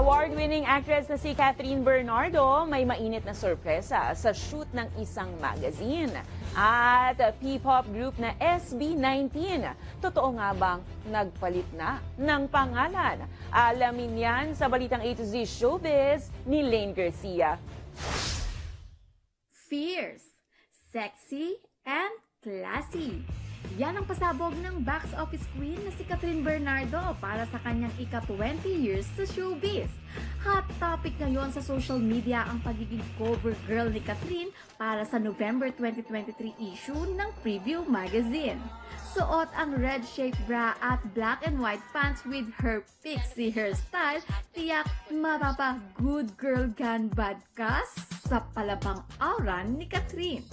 Award-winning actress na si Catherine Bernardo may mainit na sorpresa sa shoot ng isang magazine. At P-pop group na SB19. Totoo nga bang nagpalit na ng pangalan? Alamin yan sa balitang A to Z Showbiz ni Lane Garcia. Fierce, sexy, and classy. Yan ang pasabog ng box office queen na si Catherine Bernardo para sa kanyang ika-20 years sa showbiz. Hot topic ngayon sa social media ang pagiging cover girl ni Catherine para sa November 2023 issue ng Preview magazine. Suot ang red-shaped bra at black and white pants with her pixie hairstyle, tiyak mapapa good girl gone bad ka sa palabang aura ni Catherine.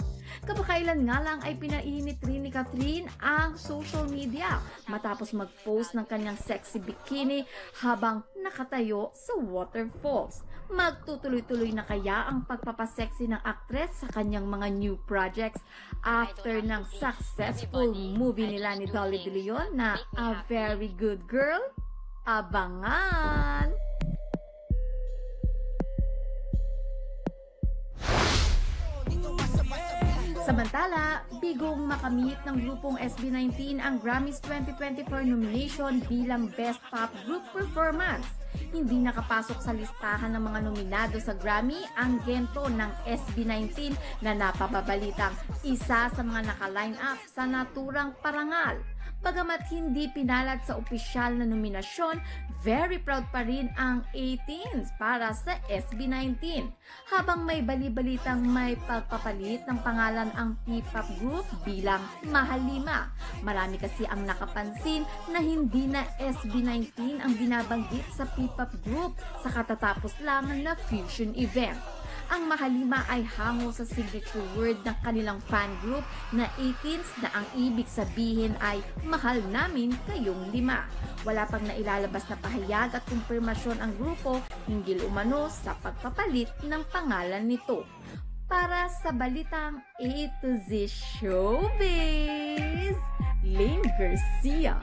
Kapakailan nga lang ay pinainit rin ni Catherine ang social media matapos mag-post ng kanyang sexy bikini habang nakatayo sa waterfalls. Magtutuloy-tuloy na kaya ang pagpapasexy ng aktres sa kanyang mga new projects after ng successful movie nila ni Dolly De Leon na A Very Good Girl? Abangan! Samantala, bigong makamit ng grupong SB19 ang Grammys 2024 nomination bilang Best Pop Group Performance. Hindi nakapasok sa listahan ng mga nominado sa Grammy ang gento ng SB19 na napapabalitang isa sa mga naka-line up sa naturang parangal. Bagamat hindi pinalad sa opisyal na nominasyon, very proud pa rin ang 18s para sa SB19. Habang may bali-balitang may pagpapalit ng pangalan ang P-pop group bilang Mahalima. Marami kasi ang nakapansin na hindi na SB19 ang binabanggit sa P-pop group sa katatapos lang na fusion event. Ang Mahalima ay hango sa signature word ng kanilang fan group na 18s na ang ibig sabihin ay mahal namin kayong lima. Wala pang nailalabas na pahayag at kumpirmasyon ang grupo hinggil umano sa pagpapalit ng pangalan nito. Para sa balitang A to Z Showbiz, Lane Garcia.